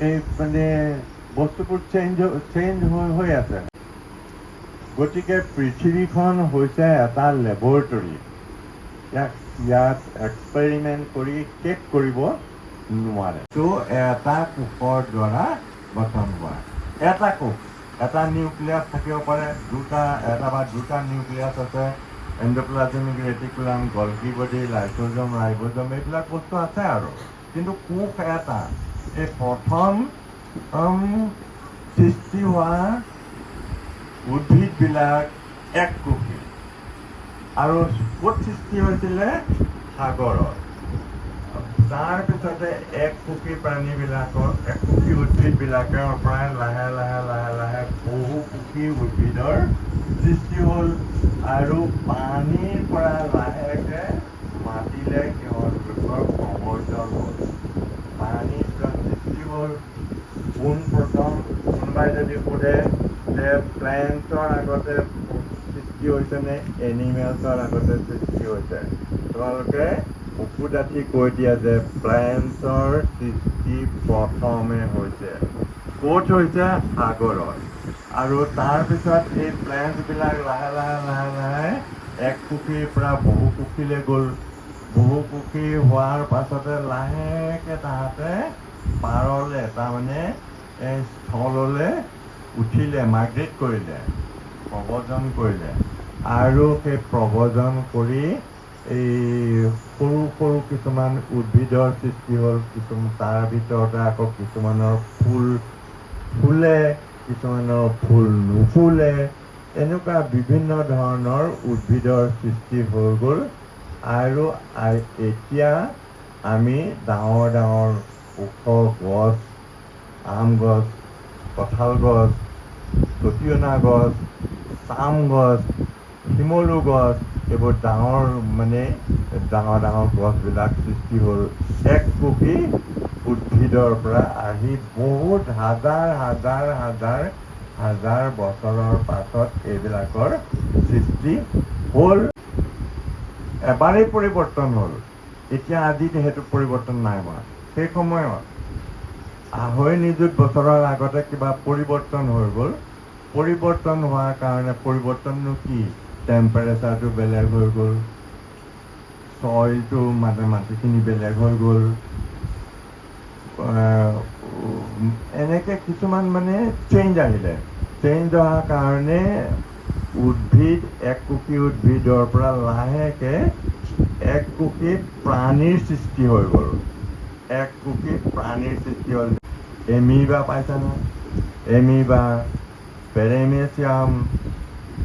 এই মানে বস্তুবোৰ চেঞ্জ হৈ আছে। গতিকে পৃথিৱীখন হৈছে এটা লেবৰেটৰী। ইয়াত এক্সপেৰিমেণ্ট কৰি শেষ কৰিব নোৱাৰে। ত' এটা কোষৰ দ্বাৰা গঠন হোৱা এটা কোষ, এটা নিউক্লিয়াছ থাকিব পাৰে, এটা বা দুটা নিউক্লিয়াছ আছে, এণ্ডোপ্লাজমিক ৰেটিকুলাম, গল্গি বডি, লাইসোজোম, ৰাইবোজোম, এইবিলাক বস্তু আছে আৰু। কিন্তু কোষ এটা, এই প্ৰথম সৃষ্টি হোৱা উদ্ভিদবিলাক এককোষী। আৰু ক'ত সৃষ্টি হৈছিলে? সাগৰত। তাৰপিছতে এককোষী এককোষী উদ্ভিদবিলাকৰ পৰা লাহে লাহে লাহে লাহে বহুকোষী উদ্ভিদৰ সৃষ্টি হ'ল। আৰু পানীৰ পৰা লাহেকৈ মাটিলে সিহঁতৰ প্ৰৱৰ্তন হ'ল। পানীৰ পৰা সৃষ্টি হ'ল। পোনপ্ৰথম কোনোবাই যদি সোধে যে প্লেণ্টছৰ আগতে সৃষ্টি হৈছেনে এনিমেলছৰ আগতে সৃষ্টি হৈছে, তোমালোকে বুকু ডাঠি কৈ দিয়া যে প্লেণ্টছৰ সৃষ্টি প্ৰথমে হৈছে। ক'ত হৈছে? সাগৰত। আৰু তাৰপিছত এই প্লেণ্টছবিলাক লাহে লাহে লাহে লাহে এককোষীৰ পৰা বহুকোষীলৈ গ'ল। বহুকোষী হোৱাৰ পাছতে লাহেকৈ তাহাঁতে পাৰলৈ, তাৰমানে এই স্থললৈ উঠিলে, মাইগ্ৰেট কৰিলে, প্ৰব্ৰজন কৰিলে। আৰু সেই প্ৰব্ৰজন কৰি এই সৰু সৰু কিছুমান উদ্ভিদৰ সৃষ্টি হ'ল। তাৰ ভিতৰতে আকৌ কিছুমানৰ ফুল ফুলে, কিছুমানৰ ফুল নুফুলে, এনেকুৱা বিভিন্ন ধৰণৰ উদ্ভিদৰ সৃষ্টি হৈ গ'ল। আৰু এতিয়া আমি ডাঙৰ ডাঙৰ ওখ গছ, আম গছ, কঁঠাল গছ, চটিয়না গছ, চাম গছ, শিমলু গছ, এইবোৰ ডাঙৰ ডাঙৰ গছবিলাক সৃষ্টি হ'ল এককোষী উদ্ভিদৰ পৰা। আহি বহুত হাজাৰ হাজাৰ হাজাৰ হাজাৰ বছৰৰ পাছত এইবিলাকৰ সৃষ্টি হ'ল। এবাৰেই পৰিৱৰ্তন হ'ল। এতিয়া আজি সেইটো পৰিৱৰ্তন নাই হোৱা। সেই সময়ত 250 নিযুত বছৰৰ আগতে কিবা পৰিৱৰ্তন হৈ গ'ল। পৰিৱৰ্তন হোৱাৰ কাৰণে, পৰিৱৰ্তননো কি? টেম্পাৰেচাৰটো বেলেগ হৈ গ'ল, চইলটো মাটিখিনি বেলেগ হৈ গ'ল, এনেকৈ কিছুমান চেঞ্জ আহিলে। চেঞ্জ অহাৰ কাৰণে উদ্ভিদ, এককোষী উদ্ভিদৰ পৰা লাহেকৈ এককোষী প্ৰাণীৰ সৃষ্টি হৈ গ'ল। এককোষী প্ৰাণীৰ সৃষ্টি হ'ল। এমিবা পাইছানে? এমিবা, পেৰেমেচিয়াম,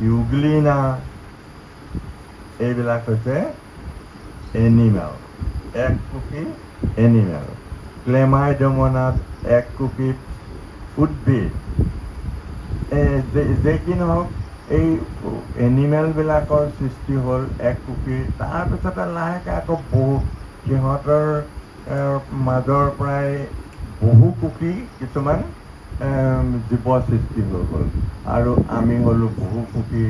ইউগ্লিনা, এইবিলাক হৈছে এনিমেল, এককোষী এনিমেল। ক্লেমাইডোমোনাছ এককোষী উদ্ভিদ। যে কি নহওক, এই এনিমেলবিলাকৰ সৃষ্টি হ'ল এককোষী। তাৰপিছতে লাহেকৈ আকৌ সিহঁতৰ মাজৰ পৰাই বহুকোষী কিছুমান জীৱ সৃষ্টি হৈ গ'ল। আৰু আমি হ'লোঁ বহুকোষী।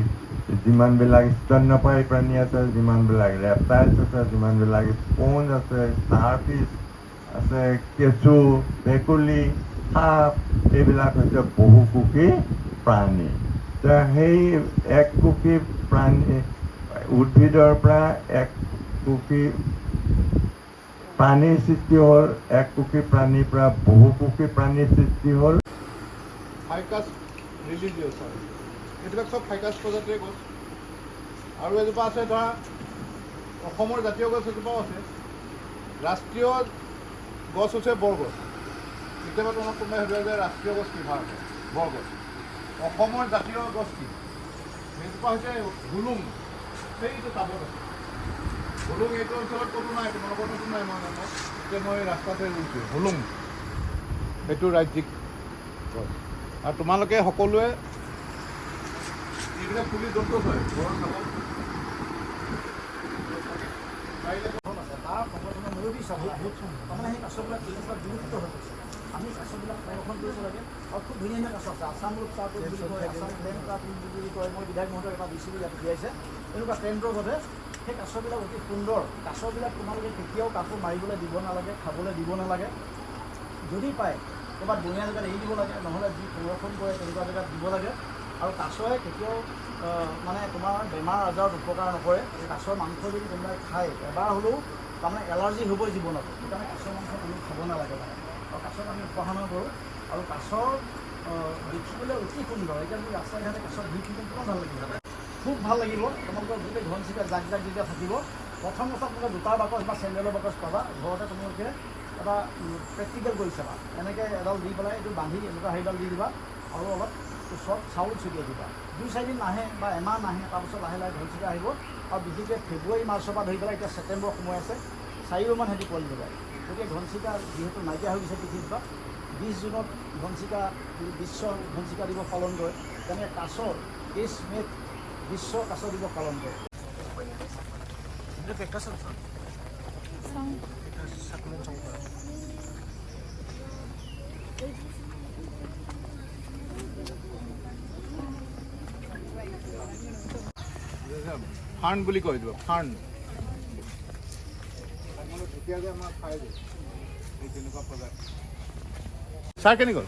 যিমানবিলাক স্তন্যপায়ী প্ৰাণী আছে, যিমানবিলাক ৰেপটাইলছ আছে, যিমানবিলাক স্পঞ্জ আছে, ষ্টাৰফিছ আছে, কেঁচু, ভেকুলী, সাপ, এইবিলাক হৈছে বহুকোষী প্ৰাণী। সেই এককোষী প্ৰাণী উদ্ভিদৰ পৰা এককোষী প্ৰাণীৰ সৃষ্টি হ'ল। এককোষী প্ৰাণীৰ পৰা বহুকোষী প্ৰাণীৰ সৃষ্টি হ'ল। ফাইকাছ ৰিলিজিয়াছ হয়, এইবিলাক চব ফাইকাছ প্ৰজাতিৰ গছ। আৰু এজোপা আছে, ধৰা অসমৰ জাতীয় গছ এজোপাও আছে। ৰাষ্ট্ৰীয় গছ হৈছে বৰগছ। কেতিয়াবা তোমাক কোনোবাই সুধে যে ৰাষ্ট্ৰীয় গছ কি? ভাৰতৰ বৰগছ। অসমৰ জাতীয় গছ কি? সেইজোপা হৈছে হুলুং। সেইটো টাবত আছে হুলুং। এইটো অঞ্চলত ক'তো নাই, তোমালোকৰ ক'তো নাই। এতিয়া মই ৰাস্তাতে ৰুইছোঁ হুলুং। সেইটো ৰাজ্যিক গছ। আৰু তোমালোকে সকলোৱে এইবিলাক পুলি জন্তু হয় ঘৰত খাব পাৰিলে। তাৰ প্ৰৱৰ্তনৰ মূলবী তাৰমানে সেই কাছবিলাক তেনেকুৱা বিলুপ্ত হৈ গৈছে। আমি কাছবিলাক সংৰক্ষণ কৰিব লাগে। আৰু খুব ধুনীয়া ধুনীয়া কাছ আছে। আছাম ৰোড কাৰ্টুন বুলি কয়, আছাম প্লেন কাৰ্টুন বুলি কয়। মই বিধায়ক মহোদয় এটা দিছিলোঁ, ইয়াত দিয়াইছে। এনেকুৱা কেন্দ্ৰভাৱে সেই কাছবিলাক অতি সুন্দৰ। কাছবিলাক তোমালোকে কেতিয়াও কাকো মাৰিবলৈ দিব নালাগে, খাবলৈ দিব নালাগে। যদি পায় ক'ৰবাত বনীয়া জেগাত এৰি দিব লাগে, নহ'লে যি সংৰক্ষণ কৰে তেনেকুৱা জেগাত দিব লাগে। আৰু কাছয়ে কেতিয়াও মানে তোমাৰ বেমাৰ আজাৰত উপকাৰ নকৰে। কাছৰ মাংস যদি কোনোবাই খায় এবাৰ হ'লেও তাৰমানে এলাৰ্জি হ'বই জীৱনত, সেইকাৰণে কাছৰ মাংস আমি খাব নালাগে মানে। আৰু কাছক আমি উপাসনা কৰোঁ। আৰু কাছৰ দেখিবলৈ অতি সুন্দৰ। এতিয়া আমি ৰাস্তাই ঘাটে কাছৰ ভিৰ কিন্তু কিমান ভাল লাগিব, খুব ভাল লাগিব। তোমালোকৰ গোটেই ঘনচিকা জাক জাক যেতিয়া থাকিব, প্ৰথম তোমালোকে জোতাৰ বাকচ বা চেণ্ডেলৰ বাকচ পাবা, ঘৰতে তোমালোকে এটা প্ৰেক্টিকেল কৰি চাবা। এনেকৈ এডাল দি পেলাই এইটো বান্ধি এনেকুৱা হেৰিডাল দি দিবা আৰু অলপ ওচৰত চাউল ছটিয়াই দিবা। 2-4 দিন নাহে বা এমাহ নাহে, তাৰপিছত লাহে লাহে ঘনচিকা আহিব। আৰু বিশেষকৈ ফেব্ৰুৱাৰী মাৰ্চৰ পৰা ধৰি পেলাই এতিয়া ছেপ্টেম্বৰ সময় আছে, 4মান সিহঁতি পোৱালি দিব। গতিকে ঘনচিকা যিহেতু নাইকিয়া হৈ গৈছে পৃথিৱীৰ পৰা, 20 জুনত ঘনচিকা বিশ্ব ঘনচিকা দিৱস পালন কৰে। তেনেকৈ কাছৰ 23 মে'ত বিশ্ব কাছ দিৱস পালন কৰে। ফাৰ্ণ বুলি কৈ দিব, ফাৰ্ণ। ঢেকীয়া যে আমাৰ খাই দিয়ে এই তেনেকুৱা প্ৰজাতি। চাহ কেনি গ'ল?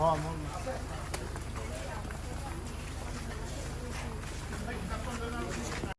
অঁ মোৰ